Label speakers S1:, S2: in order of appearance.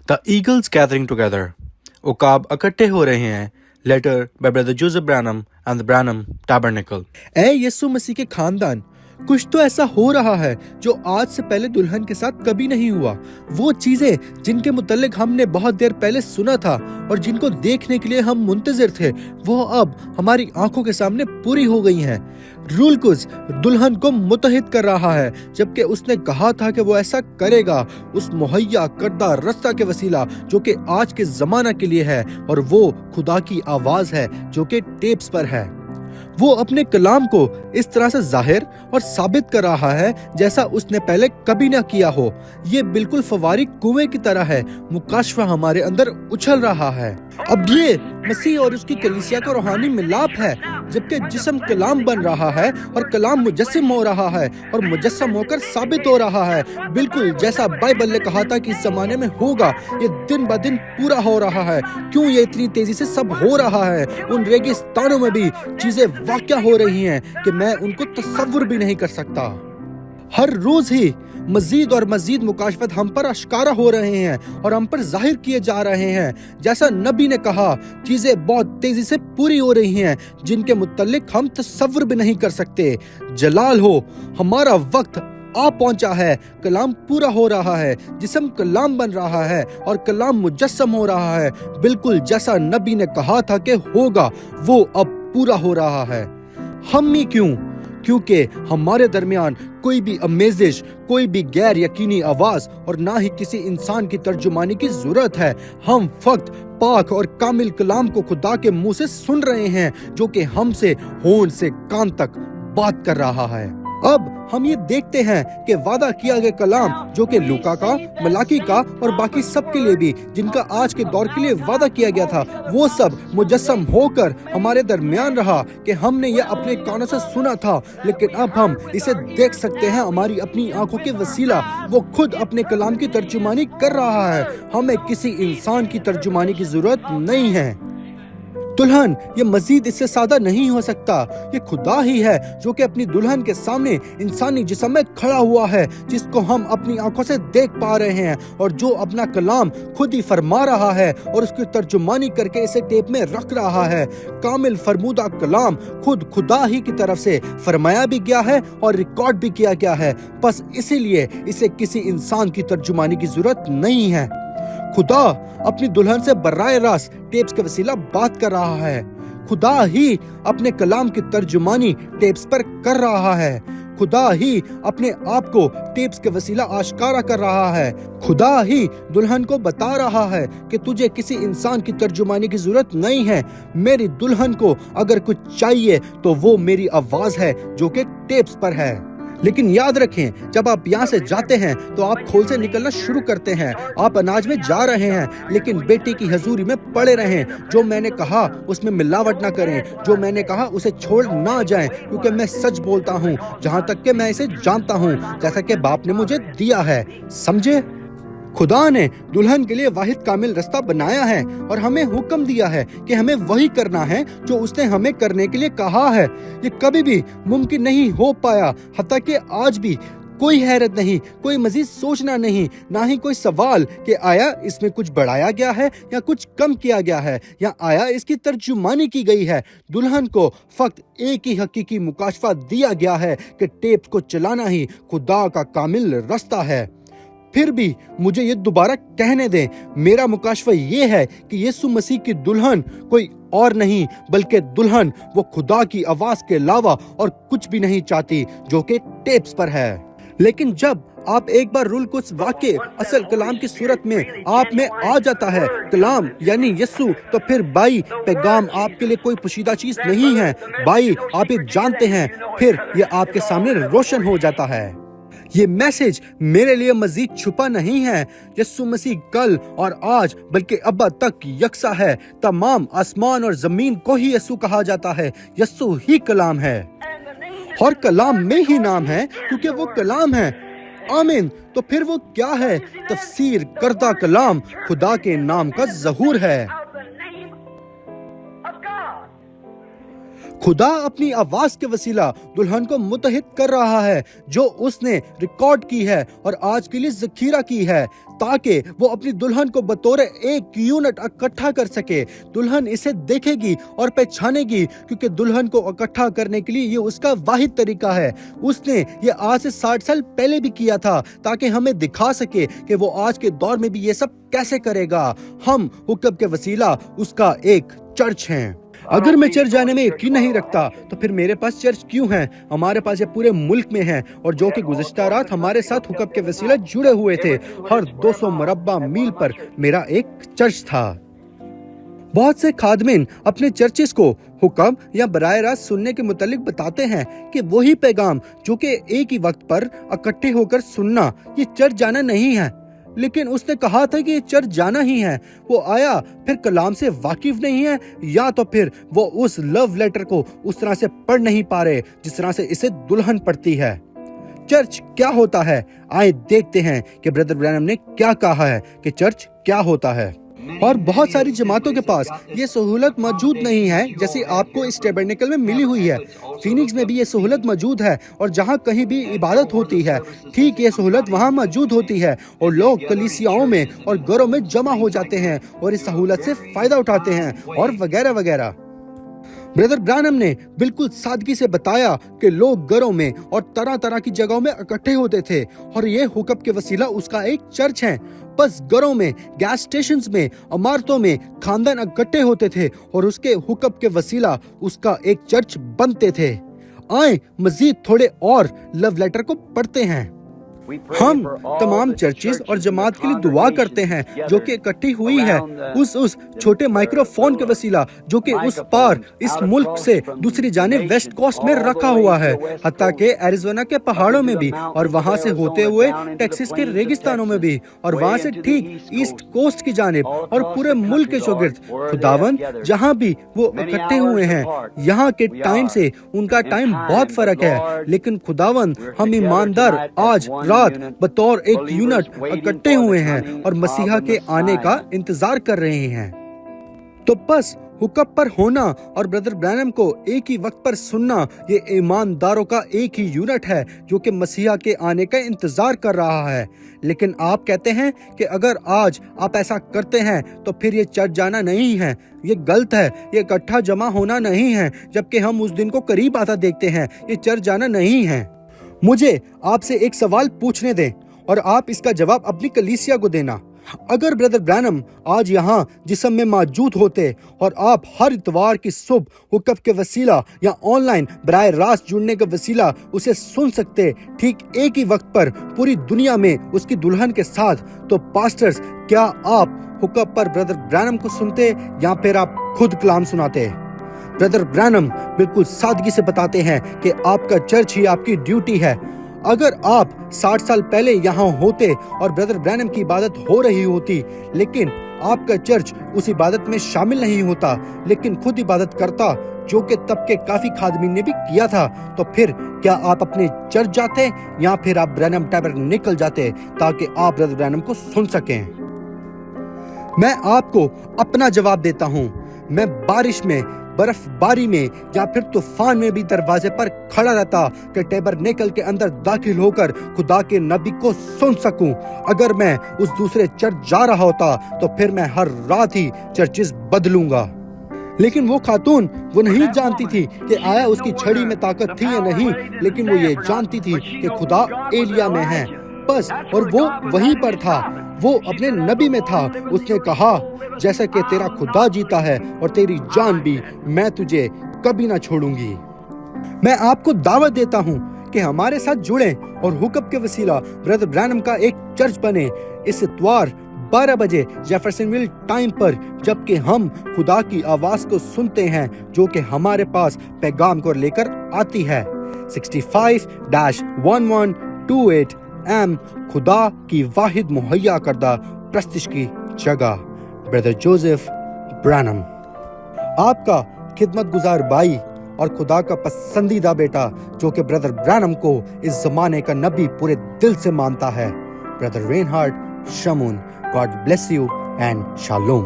S1: The eagles gathering together. उकाब इकट्ठे हो रहे हैं. Letter by Brother Joseph Branham and the Branham Tabernacle.
S2: ऐ यीशु मसीह के खानदान, कुछ तो ऐसा हो रहा है जो आज से पहले दुल्हन के साथ कभी नहीं हुआ। वो चीजें जिनके मुतल्लिक हमने बहुत देर पहले सुना था और जिनको देखने के लिए हम मुंतजिर थे, वो अब हमारी आंखों के सामने पूरी हो गई हैं। रूलकुस दुल्हन को मुतहिद कर रहा है, जबकि उसने कहा था कि वो ऐसा करेगा उस मुहैया करदा रास्ता के वसीला जो कि आज के जमाना के लिए है, और वो खुदा की आवाज है जो कि टेप्स पर है। वो अपने कलाम को इस तरह से जाहिर और साबित कर रहा है जैसा उसने पहले कभी ना किया हो। ये बिल्कुल फवारी कुएं की तरह है। मुकाशफा हमारे अंदर उछल रहा है। अब ये मसीह और उसकी कलीसिया का रूहानी मिलाप है, जबकि जिस्म कलाम बन रहा है और कलाम मुजस्सिम हो रहा है और मुजस्सम होकर साबित हो रहा है, बिल्कुल जैसा बाइबल ने कहा था कि इस जमाने में होगा। ये दिन ब दिन पूरा हो रहा है। क्यों ये इतनी तेजी से सब हो रहा है? उन रेगिस्तानों में भी चीजें वाक़या हो रही हैं कि मैं उनको तसव्वुर भी नहीं कर सकता। हर रोज ही मजीद और मजीद मुकाशफत हम पर अश्कारा हो रहे हैं और हम पर जाहिर किए जा रहे हैं। जैसा नबी ने कहा, चीजें बहुत तेजी से पूरी हो रही हैं जिनके मुतल्लिक हम तसव्वुर भी नहीं कर सकते। जलाल हो, हमारा वक्त आ पहुंचा है। कलाम पूरा हो रहा है, जिस्म कलाम बन रहा है और कलाम मुजस्सम हो रहा है, बिल्कुल जैसा नबी ने कहा था कि होगा, वो अब पूरा हो रहा है। हम ही क्यों? क्योंकि हमारे दरमियान कोई भी अमेजिश, कोई भी गैर यकीनी आवाज और ना ही किसी इंसान की तर्जुमानी की जरूरत है। हम फक्त पाक और कामिल कलाम को खुदा के मुंह से सुन रहे हैं, जो कि हमसे होंठ से कान तक बात कर रहा है। अब हम ये देखते हैं कि वादा किया गया कलाम, जो कि लूका का, मलाकी का और बाकी सब के लिए भी, जिनका आज के दौर के लिए वादा किया गया था, वो सब मुजस्सम होकर हमारे दरमियान रहा कि हमने ये अपने कानों से सुना था, लेकिन अब हम इसे देख सकते हैं हमारी अपनी आंखों के वसीला। वो खुद अपने कलाम की तर्जुमानी कर रहा है। हमें किसी इंसान की तर्जुमानी की जरूरत नहीं है। दुल्हन, ये मजीद इससे सादा नहीं हो सकता। ये खुदा ही है जो कि अपनी दुल्हन के सामने इंसानी जिस्म में खड़ा हुआ है, जिसको हम अपनी आंखों से देख पा रहे हैं और जो अपना कलाम खुद ही फरमा रहा है और उसकी तर्जुमानी करके इसे टेप में रख रहा है। कामिल फरमूदा कलाम खुद खुदा ही की तरफ से फरमाया भी गया है और रिकॉर्ड भी किया गया है। बस इसीलिए इसे किसी इंसान की तर्जुमानी की जरूरत नहीं है। खुदा अपनी दुल्हन से बर्राए रास्त टेप्स के वसीला बात कर रहा है। खुदा ही अपने कलाम की तर्जुमानी टेप्स पर कर रहा है। खुदा ही अपने आप को टेप्स के वसीला आश्कारा कर रहा है। खुदा ही दुल्हन को बता रहा है कि तुझे किसी इंसान की तर्जुमानी की जरूरत नहीं है। मेरी दुल्हन को अगर कुछ चाहिए तो वो मेरी आवाज है जो कि टेप्स पर है। लेकिन याद रखें, जब आप यहाँ से जाते हैं तो आप खोल से निकलना शुरू करते हैं। आप अनाज में जा रहे हैं, लेकिन बेटी की हजूरी में पड़े रहें। जो मैंने कहा उसमें मिलावट ना करें, जो मैंने कहा उसे छोड़ ना जाएं, क्योंकि मैं सच बोलता हूँ जहाँ तक कि मैं इसे जानता हूँ, जैसा कि बाप ने मुझे दिया है। समझे? खुदा ने दुल्हन के लिए वाहिद कामिल रास्ता बनाया है और हमें हुक्म दिया है कि हमें वही करना है जो उसने हमें करने के लिए कहा है। ये कभी भी मुमकिन नहीं हो पाया, हत्ता कि आज भी कोई हैरत नहीं, कोई मजीद सोचना नहीं, ना ही कोई सवाल कि आया इसमें कुछ बढ़ाया गया है या कुछ कम किया गया है या आया इसकी तर्जुमानी की गई है। दुल्हन को फक्त एक ही हकीकी मुकाशफा दिया गया है कि टेप को चलाना ही खुदा का कामिल रास्ता है। फिर भी मुझे ये दोबारा कहने दें, मेरा मुकाशफा ये है कि यीशु मसीह की दुल्हन कोई और नहीं बल्कि दुल्हन वो खुदा की आवाज के अलावा और कुछ भी नहीं चाहती, जो कि टेप्स पर है। लेकिन जब आप एक बार रूल कुछ वाक़े असल कलाम की सूरत में आप में आ जाता है, कलाम यानी यीशु, तो फिर भाई पैगाम आपके लिए कोई पोशीदा चीज नहीं है। भाई आप ये जानते हैं, फिर ये आपके सामने रोशन हो जाता है। ये मैसेज मेरे लिए मजीद छुपा नहीं है। यीशु मसीह कल और आज बल्कि अब तक यकसा है। तमाम आसमान और जमीन को ही यीशु कहा जाता है। यीशु ही कलाम है और कलाम में ही नाम है, क्योंकि वो कलाम है। आमीन। तो फिर वो क्या है? तफसीर करदा कलाम खुदा के नाम का ज़हूर है। खुदा अपनी आवाज के वसीला दुल्हन को मुत्तहिद कर रहा है, जो उसने रिकॉर्ड की है और आज के लिए जखीरा की है, ताकि वो अपनी दुल्हन को बतौर एक यूनिट इकट्ठा कर सके। दुल्हन इसे देखेगी और पहचानेगी, क्योंकि दुल्हन को इकट्ठा करने के लिए ये उसका वाहिद तरीका है। उसने ये आज से 60 साल पहले भी किया था, ताकि हमें दिखा सके कि वो आज के दौर में भी ये सब कैसे करेगा। हम हुक्म के वसीला उसका एक चर्च हैं। अगर मैं चर्च जाने में यकीन नहीं रखता तो फिर मेरे पास चर्च क्यों है? हमारे पास ये पूरे मुल्क में है, और जो कि गुज़िश्ता रात हमारे साथ हुक्म के वसीला जुड़े हुए थे। हर 200 मुरब्बा मील पर मेरा एक चर्च था। बहुत से खादमिन अपने चर्चेस को हुक्म या बराह रास्त सुनने के मुतालिक बताते हैं कि वही पैगाम जो कि एक ही वक्त पर इकट्ठे होकर सुनना, ये चर्च जाना नहीं है। लेकिन उसने कहा था कि ये चर्च जाना ही है। वो आया फिर कलाम से वाकिफ नहीं है, या तो फिर वो उस लव लेटर को उस तरह से पढ़ नहीं पा रहे जिस तरह से इसे दुल्हन पढ़ती है। चर्च क्या होता है? आए देखते हैं कि ब्रदर ब्रैनम ने क्या कहा है कि चर्च क्या होता है। और बहुत सारी जमातों के पास ये सहूलत मौजूद नहीं है जैसी आपको इस टैबरनेकल में मिली हुई है। फीनिक्स में भी ये सहूलत मौजूद है, और जहाँ कहीं भी इबादत होती है ठीक ये सहूलत वहाँ मौजूद होती है, और लोग कलीसियाओं में और घरों में जमा हो जाते हैं और इस सहूलत से फायदा उठाते हैं और वगैरह वगैरह। ब्रदर ब्रैनम ने बिल्कुल सादगी से बताया कि लोग घरों में और तरह तरह की जगहों में इकट्ठे होते थे, और ये हुक्म के वसीला उसका एक चर्च है। बस घरों में, गैस स्टेशंस में, इमारतों में खानदान इकट्ठे होते थे और उसके हुक्म के वसीला उसका एक चर्च बनते थे। आए मजीद थोड़े और लव लेटर को पढ़ते हैं। हम तमाम चर्चेस और जमात के लिए दुआ करते हैं जो कि इकट्ठी हुई है उस छोटे माइक्रोफोन के वसीला जो कि उस पार इस मुल्क से दूसरी जाने वेस्ट कोस्ट में रखा हुआ है, हत्ता के एरिज़ोना के पहाड़ों में भी, और वहां से होते हुए टेक्सास के रेगिस्तानों में भी, और वहां से ठीक ईस्ट कोस्ट की जानिब और पूरे मुल्क के चौगिर्द। खुदावन जहां भी वो इकट्ठे हुए हैं, यहाँ के टाइम से उनका टाइम बहुत फर्क है, लेकिन खुदावन हम ईमानदार आज बतौर एक यूनिट इकट्ठे हुए हैं और मसीहा के आने का इंतजार कर रहे हैं। तो बस हुक्म पर होना और ब्रदर ब्रैनम को एक ही वक्त पर सुनना, ये ईमानदारों का एक ही यूनिट है जो कि मसीहा के आने का इंतजार कर रहा है। लेकिन आप कहते हैं कि अगर आज आप ऐसा करते हैं तो फिर ये चर्च जाना नहीं है। ये गलत है, ये इकट्ठा जमा होना नहीं है, जबकि हम उस दिन को करीब आता देखते हैं। ये चर्च जाना नहीं है। मुझे आपसे एक सवाल पूछने दें और आप इसका जवाब अपनी कलीसिया को देना। अगर ब्रदर ब्रैनम आज यहाँ जिस्म में मौजूद होते और आप हर इतवार की सुबह हुक्म के वसीला या ऑनलाइन बराह रास्त जुड़ने के वसीला उसे सुन सकते ठीक एक ही वक्त पर पूरी दुनिया में उसकी दुल्हन के साथ, तो पास्टर्स क्या आप हुक्म पर ब्रदर ब्रैनम को सुनते या फिर आप खुद कलाम सुनाते? ब्रदर ब्रैनम बिल्कुल सादगी से बताते हैं कि आपका चर्च ही आपकी ड्यूटी है। अगर आप 60 साल पहले यहाँ होते और ब्रदर ब्रैनम की इबादत हो रही होती, लेकिन आपका चर्च उस इबादत में शामिल नहीं होता लेकिन खुद इबादत करता, जो कि तब के काफी खादमीन ने भी किया था, तो फिर क्या आप अपने चर्च जाते या फिर आप ब्रैनम टैबरनेकल जाते ताकि आप ब्रदर ब्रैनम को सुन सकें? मैं आपको अपना जवाब देता हूँ। मैं बारिश में, बर्फबारी में या फिर तूफान में भी दरवाजे पर खड़ा रहता कि टैबरनेकल के अंदर दाखिल होकर खुदा के नबी को सुन सकूं। अगर मैं उस दूसरे चर्च जा रहा होता तो फिर मैं हर रात ही चर्चेस बदलूंगा। लेकिन वो खातून वो नहीं जानती थी कि आया उसकी छड़ी में ताकत थी या नहीं, लेकिन वो ये जानती थी कि खुदा एलिया में है बस, और वो वहीं पर था, वो अपने नबी में था। उसने कहा, जैसा कि तेरा खुदा जीता है और तेरी जान भी, मैं तुझे कभी ना छोड़ूंगी। मैं आपको दावत देता हूँ कि हमारे साथ जुड़ें और हुक्म के वसीला ब्रदर ब्रैनम का एक चर्च बने इस इतवार 12 बजे जेफरसनविल टाइम पर, जबकि हम खुदा की आवाज को सुनते हैं जो कि हमारे पास पैगाम को लेकर आती है। 65-1128 एम खुदा की वाहिद मुहैया करदा प्रस्तिश की जगह, ब्रदर जोसेफ ब्रैनम, आपका खिदमत गुजार भाई और खुदा का पसंदीदा बेटा जो कि ब्रदर ब्रैनम को इस जमाने का नबी पूरे दिल से मानता है, brother Reinhard Shamoon. God bless you and shalom.